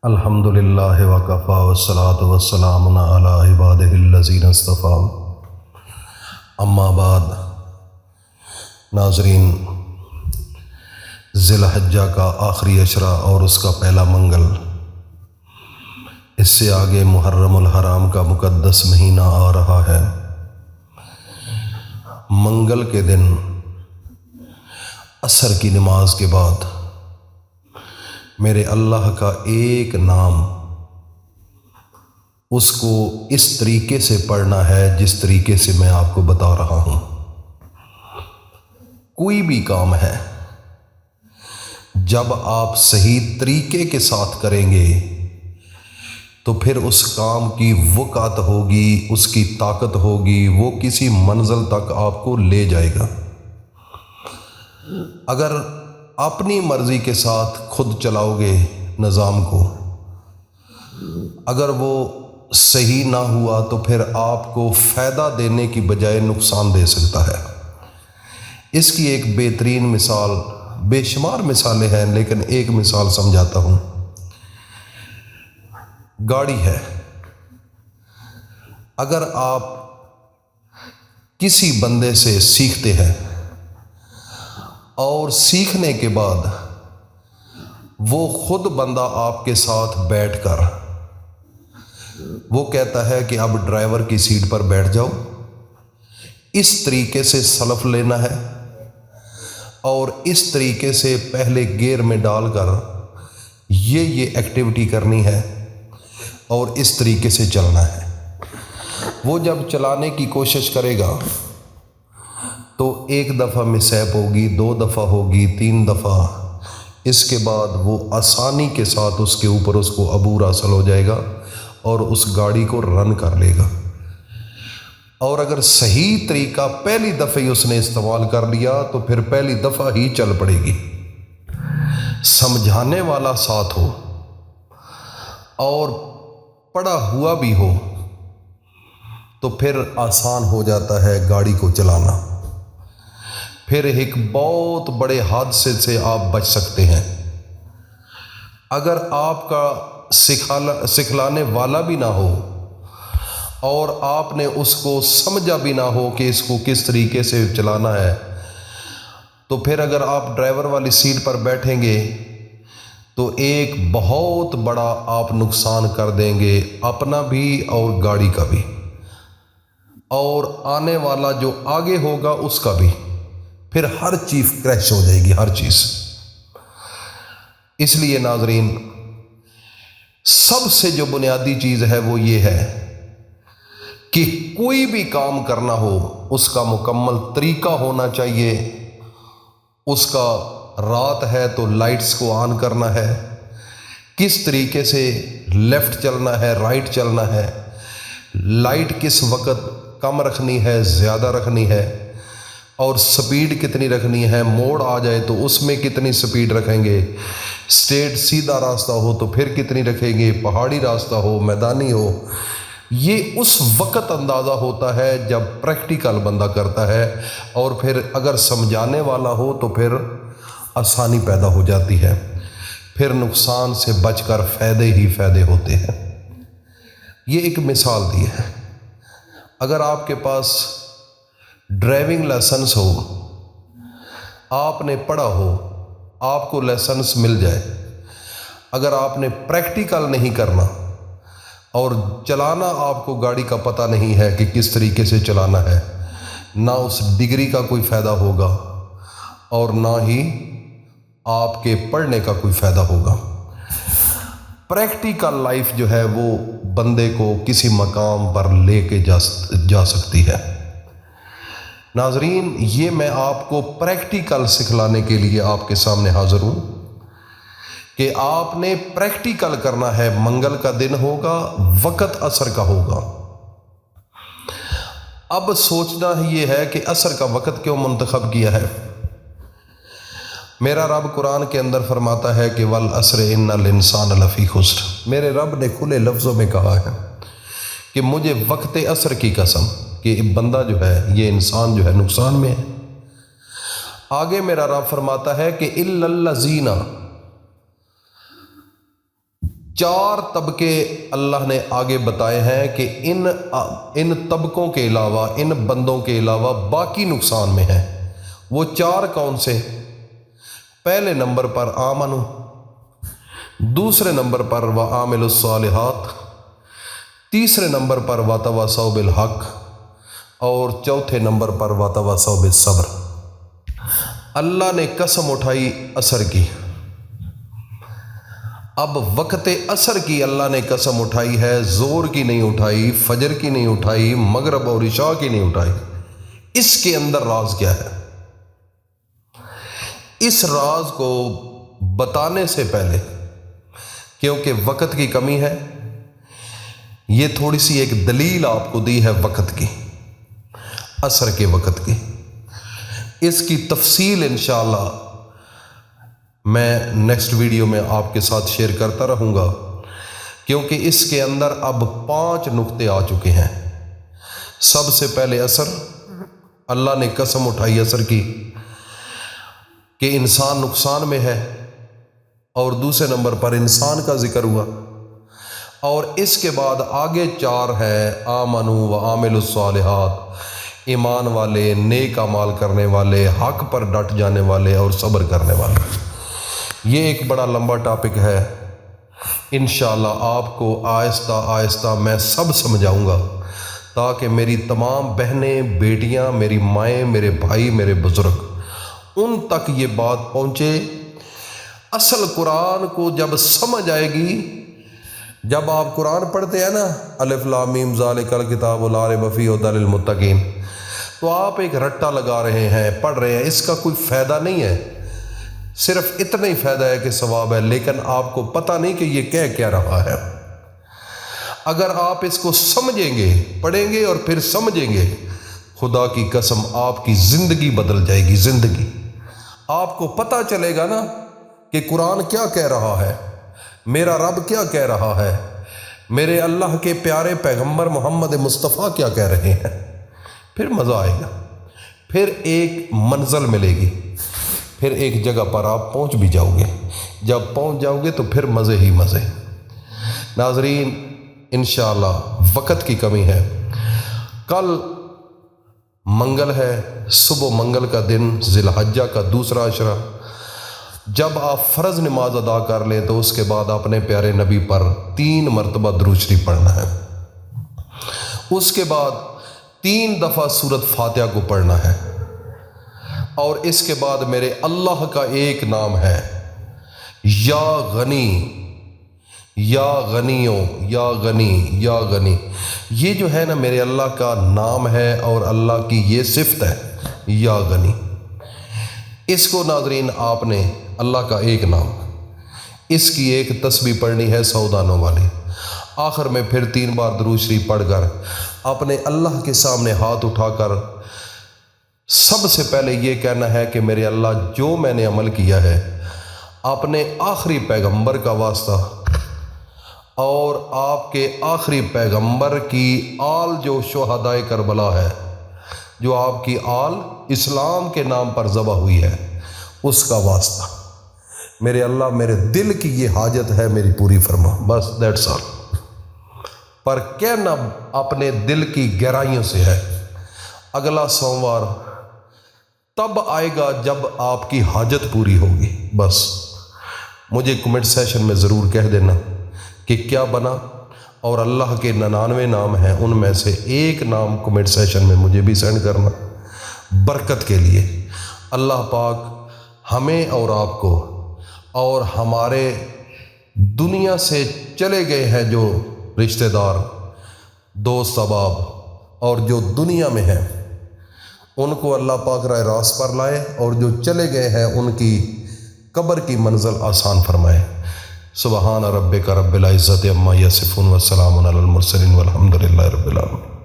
الحمدللہ وکفا والصلاۃ والسلام علی عبادہ الذین اصطفیٰ، اما بعد۔ ناظرین، ذی الحجہ کا آخری عشرہ اور اس کا پہلا منگل، اس سے آگے محرم الحرام کا مقدس مہینہ آ رہا ہے۔ منگل کے دن عصر کی نماز کے بعد میرے اللہ کا ایک نام، اس کو اس طریقے سے پڑھنا ہے جس طریقے سے میں آپ کو بتا رہا ہوں۔ کوئی بھی کام ہے، جب آپ صحیح طریقے کے ساتھ کریں گے تو پھر اس کام کی وقعت ہوگی، اس کی طاقت ہوگی، وہ کسی منزل تک آپ کو لے جائے گا۔ اگر اپنی مرضی کے ساتھ خود چلاؤ گے نظام کو، اگر وہ صحیح نہ ہوا تو پھر آپ کو فائدہ دینے کی بجائے نقصان دے سکتا ہے۔ اس کی ایک بہترین مثال، بے شمار مثالیں ہیں لیکن ایک مثال سمجھاتا ہوں۔ گاڑی ہے، اگر آپ کسی بندے سے سیکھتے ہیں اور سیکھنے کے بعد وہ خود بندہ آپ کے ساتھ بیٹھ کر وہ کہتا ہے کہ اب ڈرائیور کی سیٹ پر بیٹھ جاؤ، اس طریقے سے سلف لینا ہے اور اس طریقے سے پہلے گیئر میں ڈال کر یہ ایکٹیویٹی کرنی ہے اور اس طریقے سے چلنا ہے۔ وہ جب چلانے کی کوشش کرے گا تو ایک دفعہ مسہیپ ہوگی، 2 دفعہ ہوگی، 3 دفعہ، اس کے بعد وہ آسانی کے ساتھ اس کے اوپر اس کو عبور حاصل ہو جائے گا اور اس گاڑی کو رن کر لے گا۔ اور اگر صحیح طریقہ پہلی دفعہ ہی اس نے استعمال کر لیا تو پھر پہلی دفعہ ہی چل پڑے گی۔ سمجھانے والا ساتھ ہو اور پڑھا ہوا بھی ہو تو پھر آسان ہو جاتا ہے گاڑی کو چلانا، پھر ایک بہت بڑے حادثے سے آپ بچ سکتے ہیں۔ اگر آپ کا سکھلانے والا بھی نہ ہو اور آپ نے اس کو سمجھا بھی نہ ہو کہ اس کو کس طریقے سے چلانا ہے، تو پھر اگر آپ ڈرائیور والی سیٹ پر بیٹھیں گے تو ایک بہت بڑا آپ نقصان کر دیں گے، اپنا بھی اور گاڑی کا بھی، اور آنے والا جو آگے ہوگا اس کا بھی۔ پھر ہر چیز کریش ہو جائے گی، ہر چیز۔ اس لیے ناظرین، سب سے جو بنیادی چیز ہے وہ یہ ہے کہ کوئی بھی کام کرنا ہو اس کا مکمل طریقہ ہونا چاہیے۔ اس کا رات ہے تو لائٹس کو آن کرنا ہے، کس طریقے سے لیفٹ چلنا ہے، رائٹ چلنا ہے، لائٹ کس وقت کم رکھنی ہے، زیادہ رکھنی ہے، اور سپیڈ کتنی رکھنی ہے، موڑ آ جائے تو اس میں کتنی سپیڈ رکھیں گے، اسٹریٹ سیدھا راستہ ہو تو پھر کتنی رکھیں گے، پہاڑی راستہ ہو، میدانی ہو۔ یہ اس وقت اندازہ ہوتا ہے جب پریکٹیکل بندہ کرتا ہے، اور پھر اگر سمجھانے والا ہو تو پھر آسانی پیدا ہو جاتی ہے، پھر نقصان سے بچ کر فائدے ہی فائدے ہوتے ہیں۔ یہ ایک مثال دی ہے۔ اگر آپ کے پاس ڈرائیونگ لائسنس ہو، آپ نے پڑھا ہو، آپ کو لائسنس مل جائے، اگر آپ نے پریکٹیکل نہیں کرنا اور چلانا آپ کو گاڑی کا پتہ نہیں ہے کہ کس طریقے سے چلانا ہے، نہ اس ڈگری کا کوئی فائدہ ہوگا اور نہ ہی آپ کے پڑھنے کا کوئی فائدہ ہوگا۔ پریکٹیکل لائف جو ہے وہ بندے کو کسی مقام پر لے کے جا سکتی ہے۔ ناظرین، یہ میں آپ کو پریکٹیکل سکھلانے کے لیے آپ کے سامنے حاضر ہوں کہ آپ نے پریکٹیکل کرنا ہے۔ منگل کا دن ہوگا، وقت عصر کا ہوگا۔ اب سوچنا یہ ہے کہ عصر کا وقت کیوں منتخب کیا ہے؟ میرا رب قرآن کے اندر فرماتا ہے کہ والعصر ان الانسان لفی خسر۔ میرے رب نے کھلے لفظوں میں کہا ہے کہ مجھے وقت عصر کی قسم کہ بندہ جو ہے، یہ انسان جو ہے نقصان میں ہے۔ آگے میرا رب فرماتا ہے کہ الا الذین، 4 طبقے اللہ نے آگے بتائے ہیں کہ ان طبقوں کے علاوہ، ان بندوں کے علاوہ باقی نقصان میں ہیں۔ وہ 4 کون سے؟ پہلے نمبر پر آمنو، دوسرے نمبر پر وعاملوا الصالحات، تیسرے نمبر پر وتواصوا بالحق، اور چوتھے نمبر پر وتواصوا بالصبر۔ اللہ نے قسم اٹھائی عصر کی۔ اب وقت عصر کی اللہ نے قسم اٹھائی ہے، زور کی نہیں اٹھائی، فجر کی نہیں اٹھائی، مغرب اور عشاء کی نہیں اٹھائی۔ اس کے اندر راز کیا ہے؟ اس راز کو بتانے سے پہلے، کیونکہ وقت کی کمی ہے، یہ تھوڑی سی ایک دلیل آپ کو دی ہے وقت کی، عصر کے وقت کی۔ اس کی تفصیل انشاءاللہ میں نیکسٹ ویڈیو میں آپ کے ساتھ شیئر کرتا رہوں گا، کیونکہ اس کے اندر اب 5 نقطے آ چکے ہیں۔ سب سے پہلے عصر، اللہ نے قسم اٹھائی عصر کی کہ انسان نقصان میں ہے، اور دوسرے نمبر پر انسان کا ذکر ہوا، اور اس کے بعد آگے 4 ہے آمنوا وعاملوا الصالحات، ایمان والے، نیک اعمال کرنے والے، حق پر ڈٹ جانے والے اور صبر کرنے والے۔ یہ ایک بڑا لمبا ٹاپک ہے، انشاءاللہ آپ کو آہستہ آہستہ میں سب سمجھاؤں گا، تاکہ میری تمام بہنیں، بیٹیاں، میری مائیں، میرے بھائی، میرے بزرگ، ان تک یہ بات پہنچے۔ اصل قرآن کو جب سمجھ آئے گی، جب آپ قرآن پڑھتے ہیں نا، الف لام میم ذالک الکتاب لا ریب فیہ ھدی للمتقین، تو آپ ایک رٹا لگا رہے ہیں، پڑھ رہے ہیں، اس کا کوئی فائدہ نہیں ہے، صرف اتنا ہی فائدہ ہے کہ ثواب ہے، لیکن آپ کو پتہ نہیں کہ یہ کہہ کیا رہا ہے۔ اگر آپ اس کو سمجھیں گے، پڑھیں گے اور پھر سمجھیں گے، خدا کی قسم آپ کی زندگی بدل جائے گی۔ زندگی آپ کو پتہ چلے گا نا کہ قرآن کیا کہہ رہا ہے، میرا رب کیا کہہ رہا ہے، میرے اللہ کے پیارے پیغمبر محمد مصطفیٰ کیا کہہ رہے ہیں، پھر مزہ آئے گا، پھر ایک منزل ملے گی، پھر ایک جگہ پر آپ پہنچ بھی جاؤ گے۔ جب پہنچ جاؤ گے تو پھر مزے ہی مزے۔ ناظرین، انشاءاللہ وقت کی کمی ہے، کل منگل ہے، صبح منگل کا دن، ذی الحجہ کا دوسرا عشرہ۔ جب آپ فرض نماز ادا کر لیں تو اس کے بعد اپنے پیارے نبی پر 3 مرتبہ درود شریف پڑھنا ہے، اس کے بعد 3 دفعہ سورۃ فاتحہ کو پڑھنا ہے، اور اس کے بعد میرے اللہ کا ایک نام ہے، یا غنی، یا غنیو، یا غنی، یا غنی۔ یہ جو ہے نا میرے اللہ کا نام ہے، اور اللہ کی یہ صفت ہے، یا غنی۔ اس کو ناظرین آپ نے، اللہ کا ایک نام، اس کی ایک تسبیح پڑھنی ہے 100 دانوں والی۔ آخر میں پھر 3 بار درود شریف پڑھ کر اپنے اللہ کے سامنے ہاتھ اٹھا کر سب سے پہلے یہ کہنا ہے کہ میرے اللہ، جو میں نے عمل کیا ہے اپنے آخری پیغمبر کا واسطہ اور آپ کے آخری پیغمبر کی آل جو شہدائے کربلا ہے، جو آپ کی آل اسلام کے نام پر ذبح ہوئی ہے، اس کا واسطہ، میرے اللہ میرے دل کی یہ حاجت ہے، میری پوری فرما، بس دیٹس آل۔ پر کہنا اپنے دل کی گہرائیوں سے ہے۔ اگلا سوموار تب آئے گا جب آپ کی حاجت پوری ہوگی۔ بس مجھے کمنٹ سیشن میں ضرور کہہ دینا کہ کیا بنا، اور اللہ کے 99 نام ہیں، ان میں سے ایک نام کمنٹ سیشن میں مجھے بھی سینڈ کرنا، برکت کے لیے۔ اللہ پاک ہمیں اور آپ کو، اور ہمارے دنیا سے چلے گئے ہیں جو رشتہ دار، دوست احباب، اور جو دنیا میں ہیں، ان کو اللہ پاک راہ راست پر لائے، اور جو چلے گئے ہیں ان کی قبر کی منزل آسان فرمائے۔ سبحان ربک رب العزت عما یصفون وسلام علی المرسلین والحمد للہ رب العالمین۔